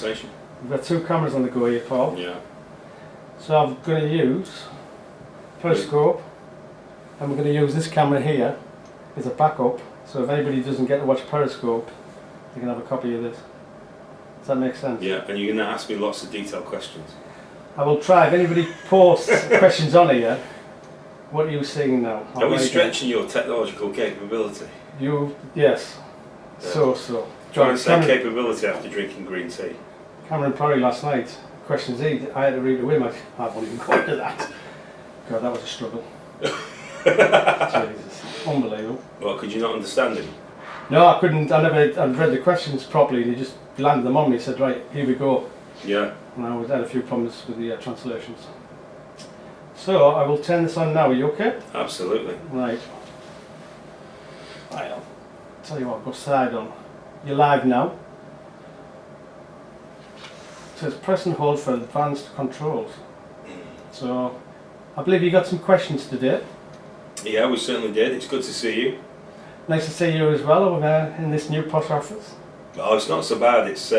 conversation. We've got two cameras on the go here, Paul. Yeah. So I'm going to use Periscope, and we're going to use this camera here as a backup, so if anybody doesn't get to watch Periscope, they can have a copy of this. Does that make sense? Yeah, and you're going to ask me lots of detailed questions. I will try. If anybody posts questions on here, what are you seeing now? Are we stretching your technological capability? Yes. Yeah. So. Trying to say capability after drinking green tea. Cameron Parry last night, questions I had to read away, I won't even go into that. God, that was a struggle. Jesus, unbelievable. Well, could you not understand him? No, I couldn't. I'd read the questions properly, and he just landed them on me. He said, right, here we go. Yeah. And I had a few problems with the translations. So, I will turn this on now. Are you okay? Absolutely. Right. I'll tell you what, I'll go side on. You're live now. It says press and hold for advanced controls. So, I believe you got some questions today. Yeah, we certainly did. It's good to see you. Nice to see you as well over there in this new posh office. Oh, it's not so bad. It's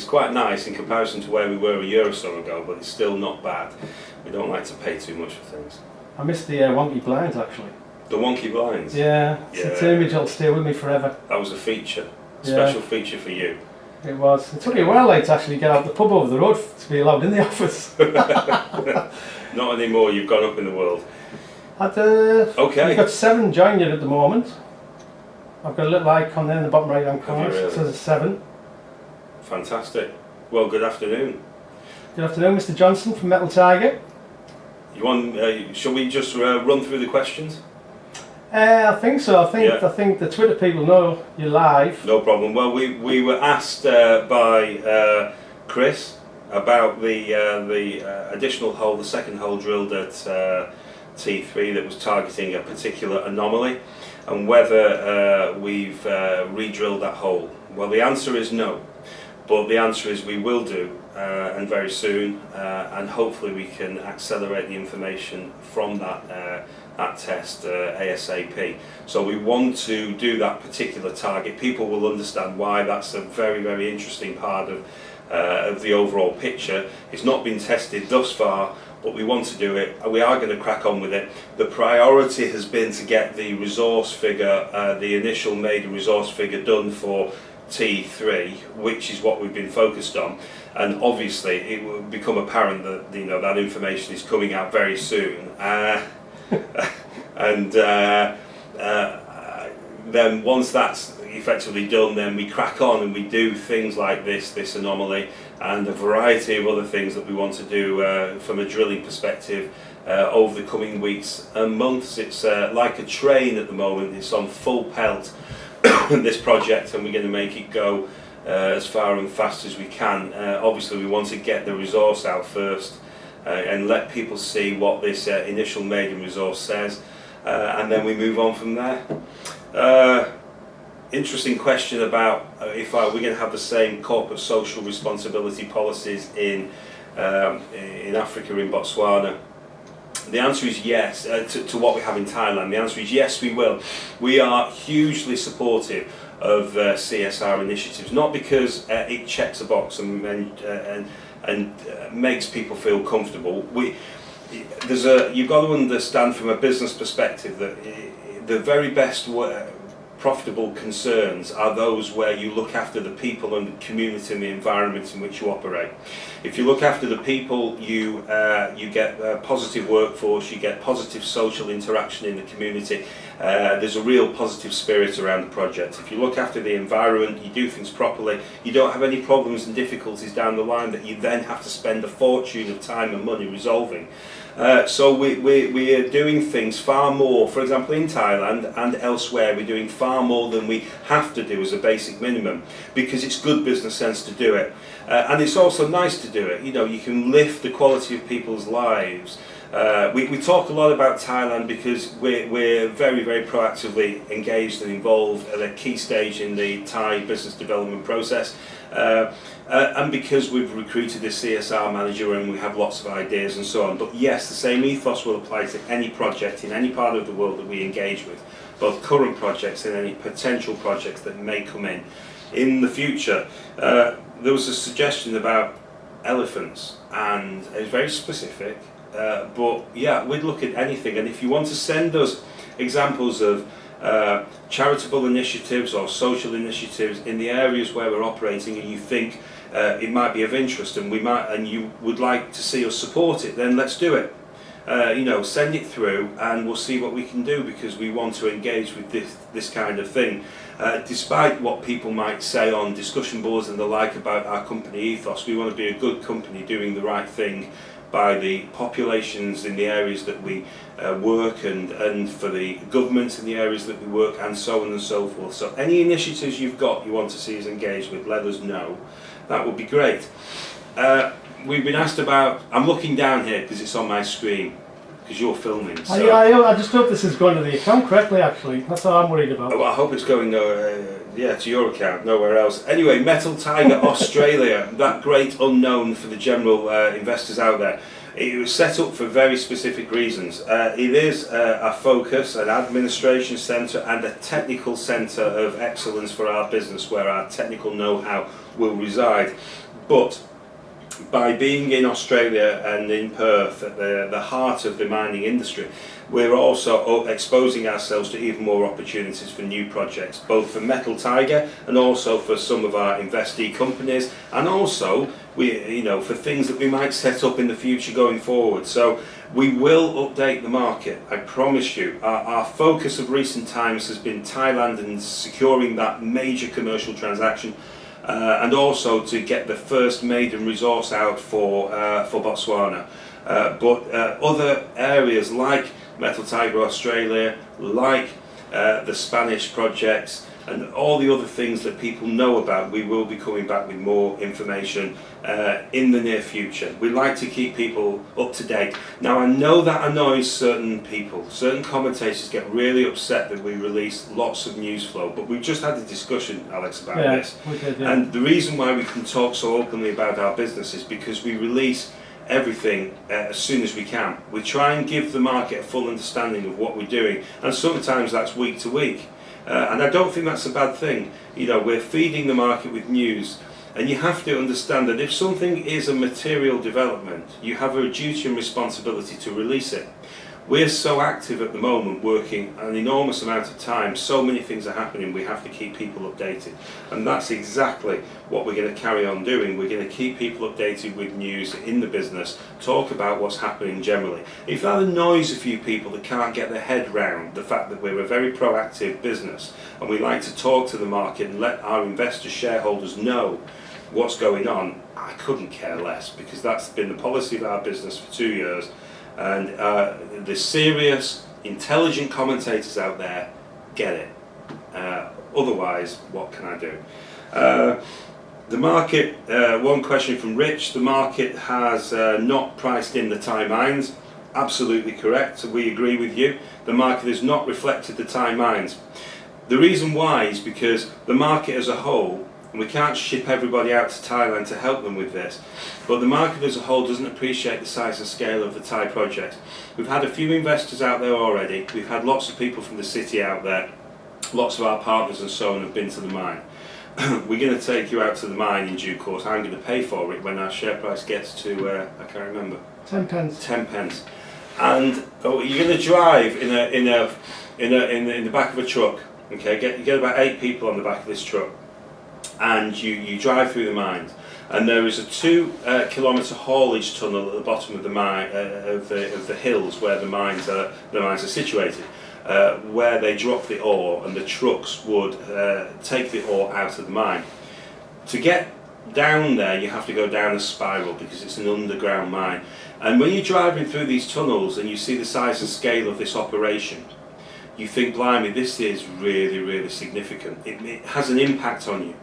quite nice in comparison to where we were a year or so ago, but it's still not bad. We don't like to pay too much for things. I missed the wonky blinds actually. The wonky blinds? Yeah, it's an image that'll stay with me forever. That was a feature, a special feature for you. It was. It took me a while to actually get out the pub over the road to be allowed in the office. Not anymore, you've gone up in the world. Okay. We've got 7 joined you at the moment. I've got a little icon there in the bottom right hand corner. Really? It says 7. Fantastic. Well, good afternoon. Good afternoon, Mr. Johnson from Metal Tiger. You want? Shall we just run through the questions? I think so. I think the Twitter people know you're live. No problem. Well, we were asked by Chris about the additional hole, the second hole drilled at T3 that was targeting a particular anomaly, and whether we've re-drilled that hole. Well, the answer is no, but the answer is we will do, and very soon, and hopefully we can accelerate the information from that test ASAP. So we want to do that particular target. People will understand why. That's a very, very interesting part of the overall picture. It's not been tested thus far, but we want to do it. We are going to crack on with it. The priority has been to get the resource figure, the initial maiden resource figure done for T3, which is what we've been focused on. And obviously it will become apparent that that information is coming out very soon. And then once that's effectively done, then we crack on and we do things like this anomaly and a variety of other things that we want to do from a drilling perspective over the coming weeks and months. It's like a train at the moment. It's on full pelt, this project, and we're going to make it go as far and fast as we can. Obviously we want to get the resource out first and let people see what this initial maiden resource says, and then we move on from there. Interesting question about if we're going to have the same corporate social responsibility policies in Africa, in Botswana. The answer is yes. To what we have in Thailand, the answer is yes, we will. We are hugely supportive of CSR initiatives, not because it checks a box and makes people feel comfortable. You've got to understand from a business perspective that the very best profitable concerns are those where you look after the people and the community and the environment in which you operate. If you look after the people, you get a positive workforce, you get positive social interaction in the community. There's a real positive spirit around the project. If you look after the environment, you do things properly, you don't have any problems and difficulties down the line that you then have to spend a fortune of time and money resolving. So we are doing things far more, for example in Thailand and elsewhere, we're doing far more than we have to do as a basic minimum, because it's good business sense to do it. And it's also nice to do it. You can lift the quality of people's lives. We talk a lot about Thailand because we're very, very proactively engaged and involved at a key stage in the Thai business development process. And because we've recruited a CSR manager and we have lots of ideas and so on. But yes, the same ethos will apply to any project in any part of the world that we engage with, both current projects and any potential projects that may come in. in the future. There was a suggestion about elephants, and it's very specific, but yeah, we'd look at anything. And if you want to send us examples of charitable initiatives or social initiatives in the areas where we're operating, and you think it might be of interest, and you would like to see us support it, then let's do it. Send it through, and we'll see what we can do, because we want to engage with this kind of thing. Despite what people might say on discussion boards and the like about our company ethos, we want to be a good company doing the right thing by the populations in the areas that we work, and for the governments in the areas that we work, and so on and so forth. So any initiatives you want to see us engaged with, let us know. That would be great. We've been asked about, I'm looking down here because it's on my screen, because you're filming. So. I just hope this is going to the account correctly, actually. That's all I'm worried about. Well, I hope it's going to your account, nowhere else. Anyway, Metal Tiger Australia, that great unknown for the general investors out there. It was set up for very specific reasons. It is a focus, an administration centre, and a technical centre of excellence for our business, where our technical know-how will reside. But by being in Australia and in Perth, at the heart of the mining industry, we're also exposing ourselves to even more opportunities for new projects, both for Metal Tiger and also for some of our investee companies, and also for things that we might set up in the future going forward. So we will update the market, I promise you. Our focus of recent times has been Thailand and securing that major commercial transaction, and also to get the first maiden resource out for Botswana. But other areas like Metal Tiger Australia, like the Spanish projects, and all the other things that people know about, we will be coming back with more information in the near future. We like to keep people up to date. Now, I know that annoys certain people. Certain commentators get really upset that we release lots of news flow, but we've just had a discussion, Alex, about this. We did, yeah. And the reason why we can talk so openly about our business is because we release everything as soon as we can. We try and give the market a full understanding of what we're doing, and sometimes that's week to week. And I don't think that's a bad thing. We're feeding the market with news, and you have to understand that if something is a material development, you have a duty and responsibility to release it. We're so active at the moment, working an enormous amount of time, so many things are happening, we have to keep people updated. And that's exactly what we're going to carry on doing. We're going to keep people updated with news in the business, talk about what's happening generally. If that annoys a few people that can't get their head round the fact that we're a very proactive business, and we like to talk to the market and let our investors, shareholders know what's going on, I couldn't care less, because that's been the policy of our business for 2 years. And the serious, intelligent commentators out there get it. Otherwise, what can I do? The market, one question from Rich, the market has not priced in the Thai mines. Absolutely correct, we agree with you. The market has not reflected the Thai mines. The reason why is because the market as a whole, and we can't ship everybody out to Thailand to help them with this, but the market as a whole doesn't appreciate the size and scale of the Thai project. We've had a few investors out there already, we've had lots of people from the city out there, lots of our partners and so on have been to the mine. We're going to take you out to the mine in due course. I'm going to pay for it when our share price gets to, I can't remember. 10 pence. 10 pence. And you're going to drive in the back of a truck. Okay, you get about 8 people on the back of this truck, and you drive through the mines, and there is a 2-kilometre haulage tunnel at the bottom of the mine, of the hills where the mines are situated, where they drop the ore, and the trucks would take the ore out of the mine. To get down there, you have to go down a spiral because it's an underground mine. And when you're driving through these tunnels and you see the size and scale of this operation, you think, blimey, this is really, really significant. It has an impact on you.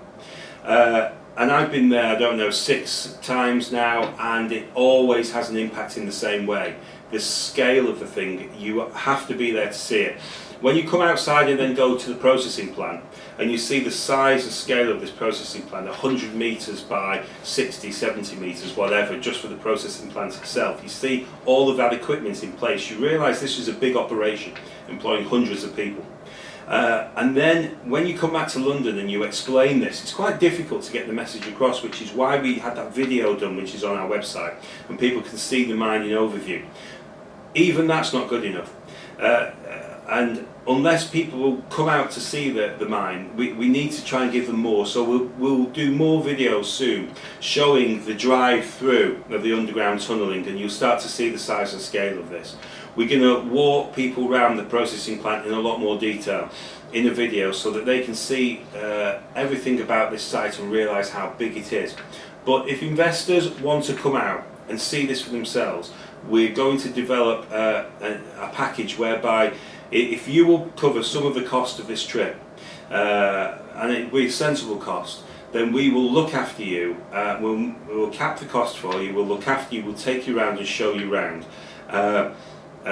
And I've been there, I don't know, 6 times now, and it always has an impact in the same way. The scale of the thing, you have to be there to see it. When you come outside and then go to the processing plant, and you see the size and scale of this processing plant, 100 metres by 60, 70 metres, whatever, just for the processing plant itself, you see all of that equipment in place, you realise this is a big operation, employing hundreds of people. And then when you come back to London and you explain this, it's quite difficult to get the message across, which is why we had that video done, which is on our website, and people can see the mining overview. Even that's not good enough. And unless people will come out to see the mine, we need to try and give them more. So we'll do more videos soon showing the drive through of the underground tunnelling, and you'll start to see the size and scale of this. We're going to walk people around the processing plant in a lot more detail in a video so that they can see everything about this site and realise how big it is. But if investors want to come out and see this for themselves, we're going to develop a package whereby if you will cover some of the cost of this trip, and it will be a sensible cost, then we will look after you, we'll cap the cost for you, we'll look after you, we'll take you around and show you around.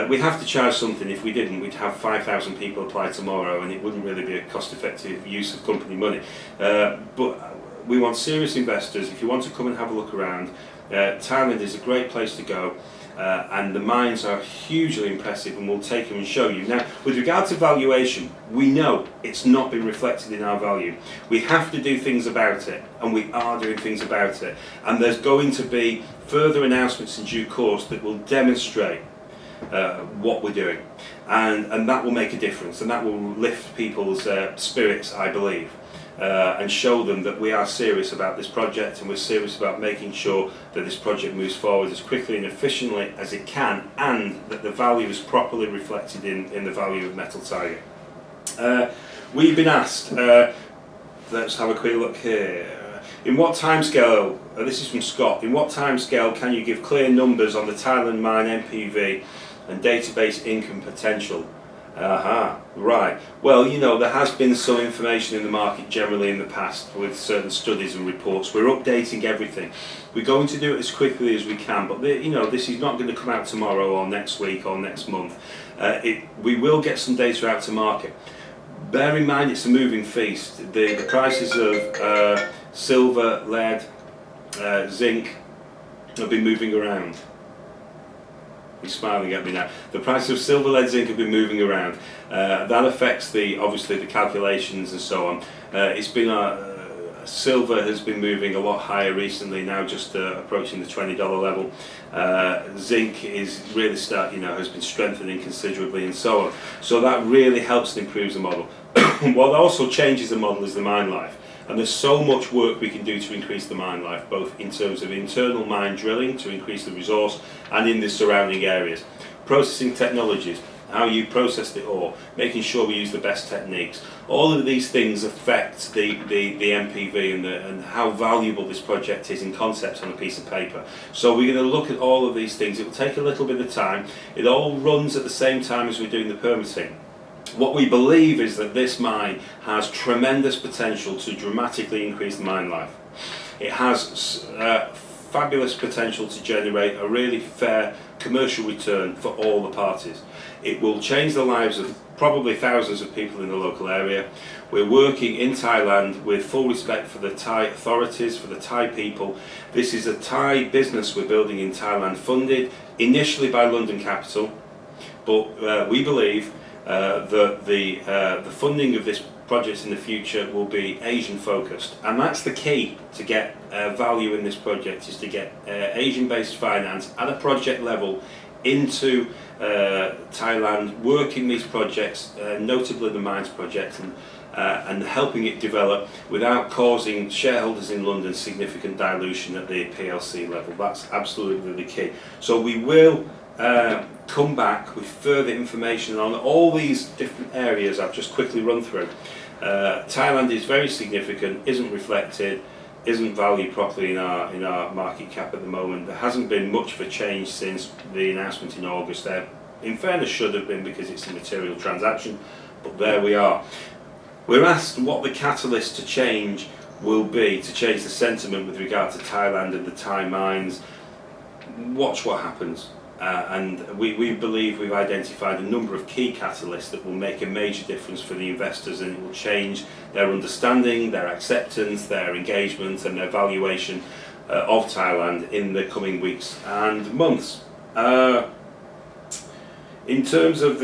We'd have to charge something. If we didn't, we'd have 5,000 people apply tomorrow, and it wouldn't really be a cost-effective use of company money. But we want serious investors. If you want to come and have a look around, Thailand is a great place to go. And the mines are hugely impressive, and we'll take them and show you. Now, with regard to valuation, we know it's not been reflected in our value. We have to do things about it, and we are doing things about it. And there's going to be further announcements in due course that will demonstrate what we're doing. And that will make a difference, and that will lift people's spirits, I believe. And show them that we are serious about this project, and we're serious about making sure that this project moves forward as quickly and efficiently as it can, and that the value is properly reflected in the value of Metal Tiger. We've been asked, let's have a quick look here, in what timescale, this is from Scott, in what timescale can you give clear numbers on the Thailand mine NPV and database income potential? Right. Well, you know, there has been some information in the market generally in the past with certain studies and reports. We're updating everything. We're going to do it as quickly as we can, but you know, this is not going to come out tomorrow or next week or next month. We will get some data out to market. Bear in mind, it's a moving feast. The prices of silver, lead, zinc have been moving around. He's smiling at me now. The price of silver, lead, zinc have been moving around. That affects obviously the calculations and so on. It's been silver has been moving a lot higher recently, now just approaching the $20 level. Zinc is really has been strengthening considerably and so on. So that really helps and improves the model. What also changes the model is the mine life. And there's so much work we can do to increase the mine life, both in terms of internal mine drilling to increase the resource and in the surrounding areas. Processing technologies, how you process the ore, making sure we use the best techniques. All of these things affect the NPV and how valuable this project is in concept on a piece of paper. So we're going to look at all of these things. It will take a little bit of time. It all runs at the same time as we're doing the permitting. What we believe is that this mine has tremendous potential to dramatically increase the mine life. It has fabulous potential to generate a really fair commercial return for all the parties. It will change the lives of probably thousands of people in the local area. We're working in Thailand with full respect for the Thai authorities, for the Thai people. This is a Thai business we're building in Thailand, funded initially by London Capital, but we believe that the funding of this project in the future will be Asian focused, and that's the key to get value in this project, is to get Asian based finance at a project level into Thailand, working these projects, notably the mines project, and helping it develop without causing shareholders in London significant dilution at the PLC level. That's absolutely the key. So we will come back with further information on all these different areas I've just quickly run through. Thailand is very significant, isn't reflected, isn't valued properly in our market cap at the moment. There hasn't been much of a change since the announcement in August. There, in fairness, should have been, because it's a material transaction, but there we are. We're asked what the catalyst to change will be, to change the sentiment with regard to Thailand and the Thai mines. Watch what happens. And we believe we've identified a number of key catalysts that will make a major difference for the investors, and it will change their understanding, their acceptance, their engagement and their valuation of Thailand in the coming weeks and months. In terms of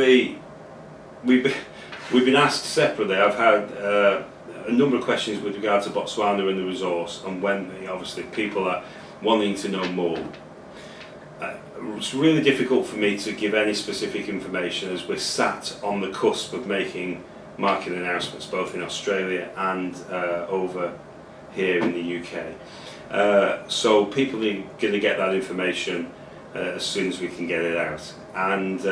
we've We've been asked separately. I've had a number of questions with regard to Botswana and the resource, and when obviously people are wanting to know more. It's really difficult for me to give any specific information as we're sat on the cusp of making market announcements both in Australia and over here in the UK. So people are going to get that information as soon as we can get it out. And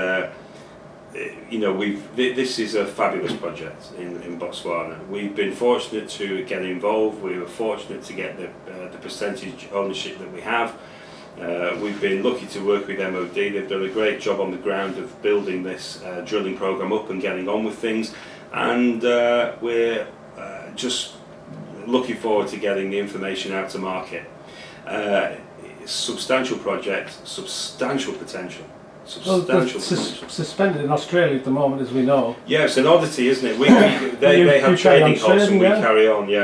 you know, this is a fabulous project in Botswana. We've been fortunate to get involved. We were fortunate to get the percentage ownership that we have. We've been lucky to work with MOD. They've done a great job on the ground of building this drilling program up and getting on with things, and we're just looking forward to getting the information out to market. Substantial project, substantial potential. Suspended in Australia at the moment, as we know. Yeah, it's an oddity, isn't it? They have trading halts and we carry on. We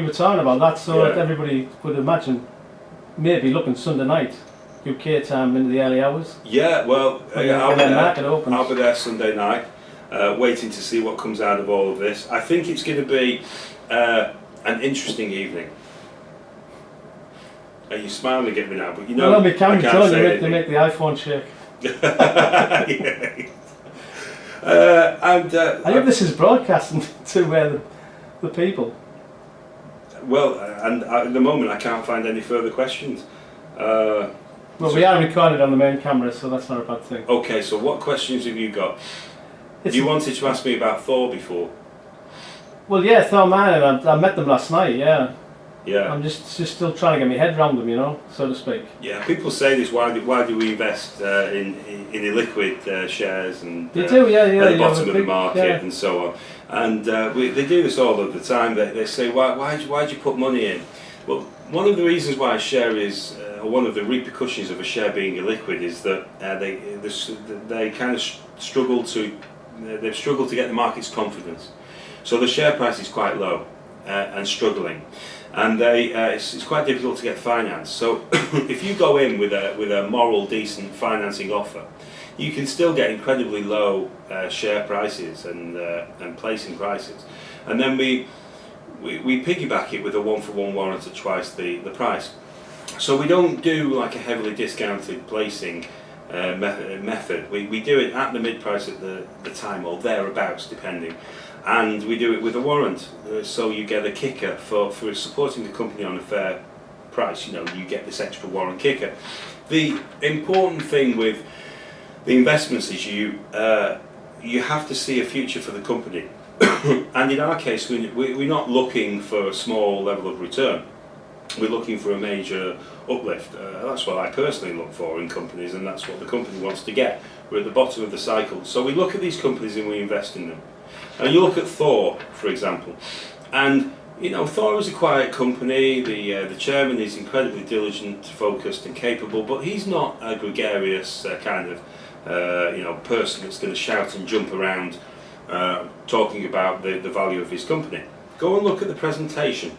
were talking about that, so everybody would imagine maybe looking Sunday night, UK time, into the early hours. Yeah, well, I'll be there Sunday night, waiting to see what comes out of all of this. I think it's going to be an interesting evening. Are you smiling at me now? But you know, I can't tell you they make the iPhone shake. I hope this is broadcasting to the people. Well, and at the moment I can't find any further questions. Well, we are recorded on the main camera, so that's not a bad thing. Okay, so what questions have you got? You wanted to ask me about Thor before. Well, yeah, Thor Man, and I met them last night. Yeah. Yeah. I'm just still trying to get my head around them, you know, so to speak. Yeah, people say this. Why do we invest in illiquid shares and they do, at the bottom of the market and so on? And they do this all of the time. They say, why'd you put money in? Well, one of the reasons why a share is, or one of the repercussions of a share being illiquid is that they kind of struggle to get the market's confidence. So the share price is quite low and struggling. And it's quite difficult to get finance. So if you go in with a moral, decent financing offer, you can still get incredibly low share prices and placing prices. And then we piggyback it with a 1-for-1 warrant at twice the price. So we don't do like a heavily discounted placing method. We do it at the mid price at the time or thereabouts, depending. And we do it with a warrant, so you get a kicker for supporting the company on a fair price. You know, you get this extra warrant kicker. The important thing with the investments is you have to see a future for the company. And in our case, we're not looking for a small level of return. We're looking for a major uplift. That's what I personally look for in companies, and that's what the company wants to get. We're at the bottom of the cycle, so we look at these companies and we invest in them. And you look at Thor, for example, and you know, Thor is a quiet company. The chairman is incredibly diligent, focused, and capable, but he's not a gregarious kind of person that's going to shout and jump around talking about the value of his company. Go and look at the presentation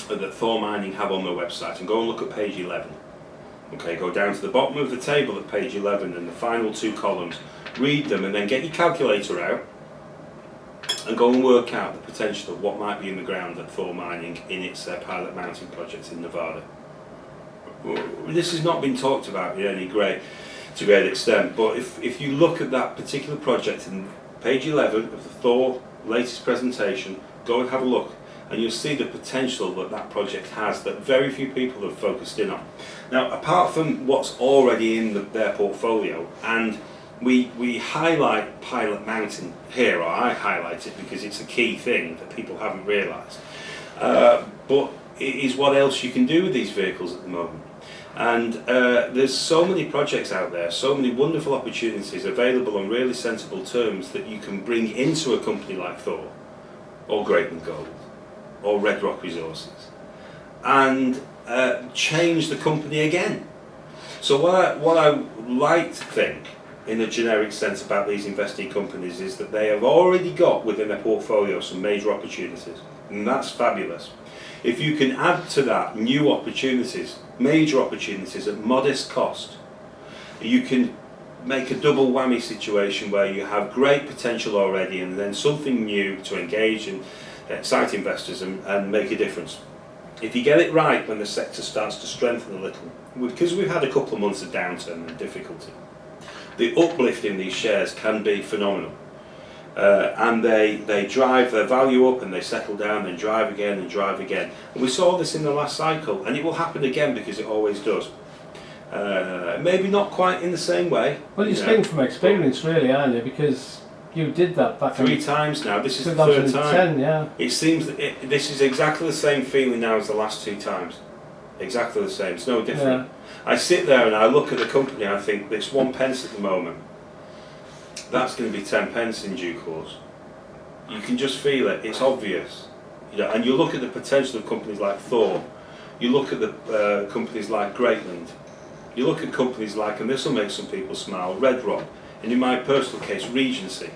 that Thor Mining have on their website, and go and look at page 11. Okay, go down to the bottom of the table at page 11 and the final two columns. Read them, and then get your calculator out and go and work out the potential of what might be in the ground at Thor Mining in its pilot mounting project in Nevada. This has not been talked about in any great extent, but if you look at that particular project in page 11 of the Thor latest presentation, go and have a look, and you'll see the potential that project has that very few people have focused in on. Now, apart from what's already in their portfolio, and we highlight pilot mounting here, or I highlight it because it's a key thing that people haven't realised. But it is what else you can do with these vehicles at the moment. And there's so many projects out there, so many wonderful opportunities available on really sensible terms that you can bring into a company like Thor, or Greatman Gold, or Red Rock Resources, and change the company again. So what I like to think, in a generic sense, about these investing companies is that they have already got within their portfolio some major opportunities, and that's fabulous. If you can add to that new opportunities, major opportunities at modest cost, you can make a double whammy situation where you have great potential already and then something new to engage and excite investors and make a difference. If you get it right when the sector starts to strengthen a little, because we've had a couple of months of downturn and difficulty, the uplift in these shares can be phenomenal. And they drive their value up and they settle down and drive again and drive again. And we saw this in the last cycle, and it will happen again because it always does. Maybe not quite in the same way. Well, you're speaking from experience, really, aren't you? Because you did that back in 3 times now. This is the third time. Yeah. It seems that this is exactly the same feeling now as the last 2 times. Exactly the same. It's no different. Yeah. I sit there and I look at the company. I think it's 1 pence at the moment. That's going to be 10 pence in due course. You can just feel it. It's obvious. And you look at the potential of companies like Thor. You look at the companies like Greatland. You look at companies like, and this will make some people smile, Red Rock, and in my personal case, Regency.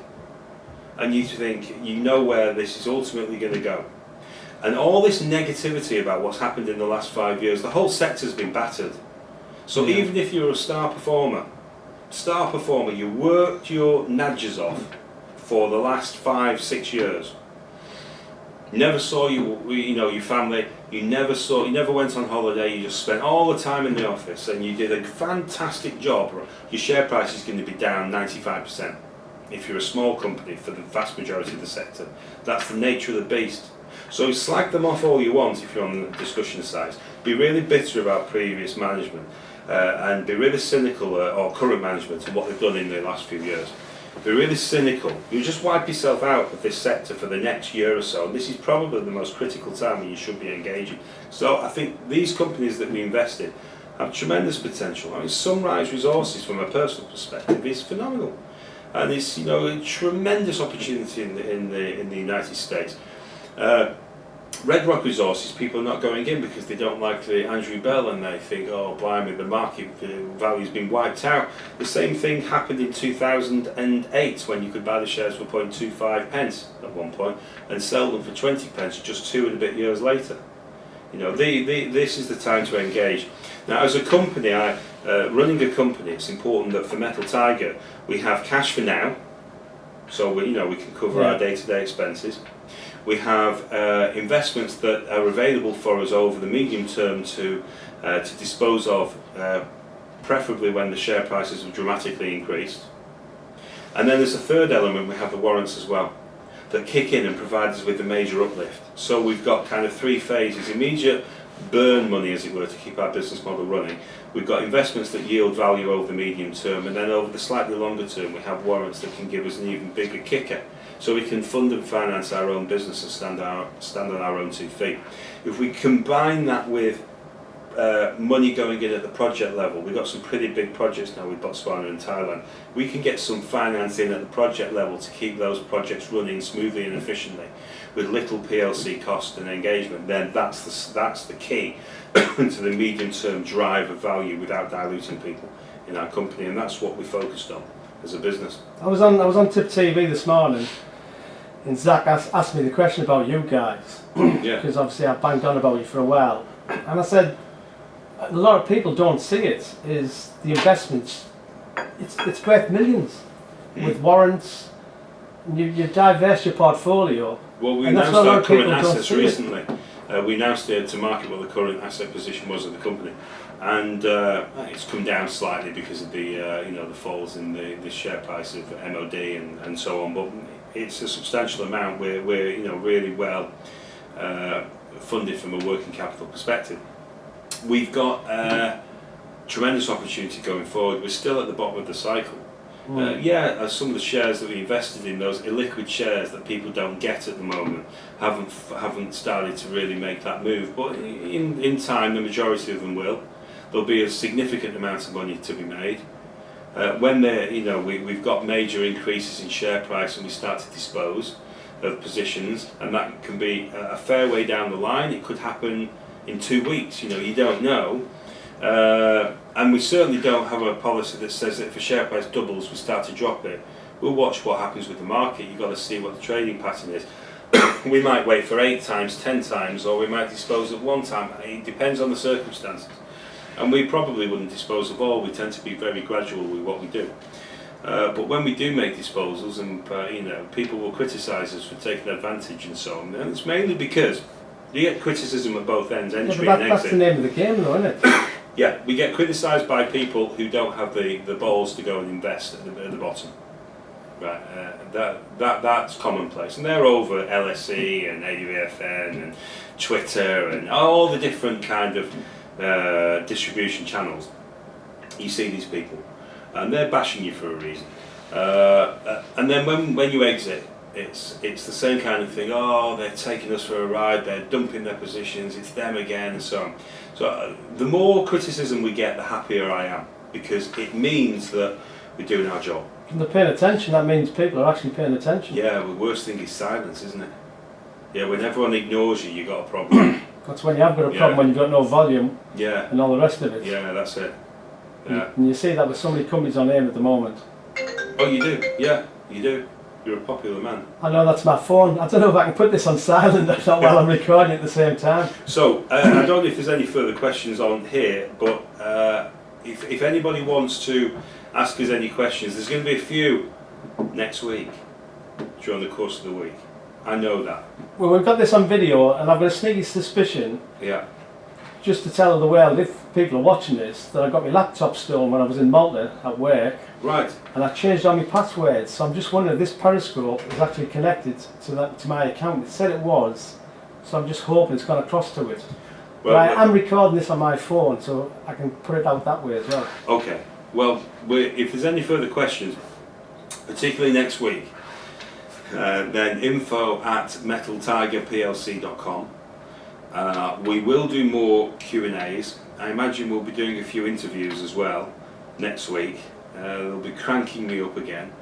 And you think, you know where this is ultimately going to go. And all this negativity about what's happened in the last 5 years, the whole sector's been battered. So even if you're a star performer, you worked your nudges off for the last 5-6 years. Never saw your family. You never went on holiday. You just spent all the time in the office, and you did a fantastic job. Your share price is going to be down 95% if you're a small company for the vast majority of the sector. That's the nature of the beast. So slag them off all you want if you're on the discussion sides. Be really bitter about previous management. And be really cynical, or current management, and what they've done in the last few years. Be really cynical. You just wipe yourself out of this sector for the next year or so, and this is probably the most critical time when you should be engaging. So I think these companies that we invest in have tremendous potential. I mean, Sunrise Resources, from a personal perspective, is phenomenal, and it's a tremendous opportunity in the United States. Red Rock Resources, people are not going in because they don't like the Andrew Bell, and they think, oh blimey, the market value's been wiped out. The same thing happened in 2008 when you could buy the shares for 0.25 pence at one point and sell them for 20 pence just 2 and a bit years later. This is the time to engage. Now, as a company, running a company, it's important that for Metal Tiger we have cash for now, so we can cover our day-to-day expenses. We have investments that are available for us over the medium term to dispose of, preferably when the share prices have dramatically increased. And then there's a third element, we have the warrants as well, that kick in and provide us with the major uplift. So we've got kind of 3 phases: immediate burn money, as it were, to keep our business model running. We've got investments that yield value over the medium term, and then over the slightly longer term we have warrants that can give us an even bigger kicker. So we can fund and finance our own business and stand on our own 2 feet. If we combine that with money going in at the project level, we've got some pretty big projects now with Botswana and Thailand. We can get some finance in at the project level to keep those projects running smoothly and efficiently with little PLC cost and engagement. Then that's the key to the medium-term drive of value without diluting people in our company, and that's what we focused on as a business. I was on Tip TV this morning, and Zach asked me the question about you guys, because obviously I've banged on about you for a while, and I said a lot of people don't see it, is the investments. It's worth millions with warrants. You divest your portfolio. Well, we announced our current assets recently. We announced to market what the current asset position was of the company, and it's come down slightly because of the the falls in the share price of MOD and so on. But it's a substantial amount. We're really well funded from a working capital perspective. We've got tremendous opportunity going forward. We're still at the bottom of the cycle. Some of the shares that we invested in, those illiquid shares that people don't get at the moment, haven't started to really make that move. But in time, the majority of them will. There'll be a significant amount of money to be made. When we've got major increases in share price and we start to dispose of positions, and that can be a fair way down the line. It could happen in 2 weeks. You don't know. And we certainly don't have a policy that says that if a share price doubles, we start to drop it. We'll watch what happens with the market. You've got to see what the trading pattern is. We might wait for 8 times, 10 times, or we might dispose of 1 time. It depends on the circumstances. And we probably wouldn't dispose of all. We tend to be very gradual with what we do. But when we do make disposals, and people will criticise us for taking advantage and so on, and it's mainly because you get criticism at both ends, entry and exit. That's the name of the game, though, isn't it? Yeah, we get criticised by people who don't have the balls to go and invest at the bottom. Right, that's commonplace, and they're over LSE and AUFN and Twitter and all the different kind of distribution channels. You see these people, and they're bashing you for a reason. And then when you exit, it's the same kind of thing. Oh, they're taking us for a ride. They're dumping their positions. It's them again, and so on. So the more criticism we get, the happier I am, because it means that we're doing our job. When they're paying attention, that means people are actually paying attention. Yeah, the worst thing is silence, isn't it? Yeah, when everyone ignores you, you've got a problem. That's when you have got a problem, when you've got no volume and all the rest of it. Yeah, that's it. Yeah. And you see that with so many companies on AIM at the moment. Oh, you do? Yeah, you do. You're a popular man. I know, that's my phone. I don't know if I can put this on silent or not while I'm recording at the same time. So, I don't know if there's any further questions on here, but if anybody wants to ask us any questions, there's going to be a few next week, during the course of the week. I know that. Well, we've got this on video, and I've got a sneaky suspicion, just to tell the world, if people are watching this, that I got my laptop stolen when I was in Malta at work. Right. And I changed all my passwords, so I'm just wondering if this Periscope is actually connected to my account. It said it was, so I'm just hoping it's gone across to it. Well, but I'm recording this on my phone, so I can put it out that way as well. Okay. Well, if there's any further questions, particularly next week, then info@metaltigerplc.com. We will do more Q&As. I imagine we'll be doing a few interviews as well next week. They'll be cranking me up again.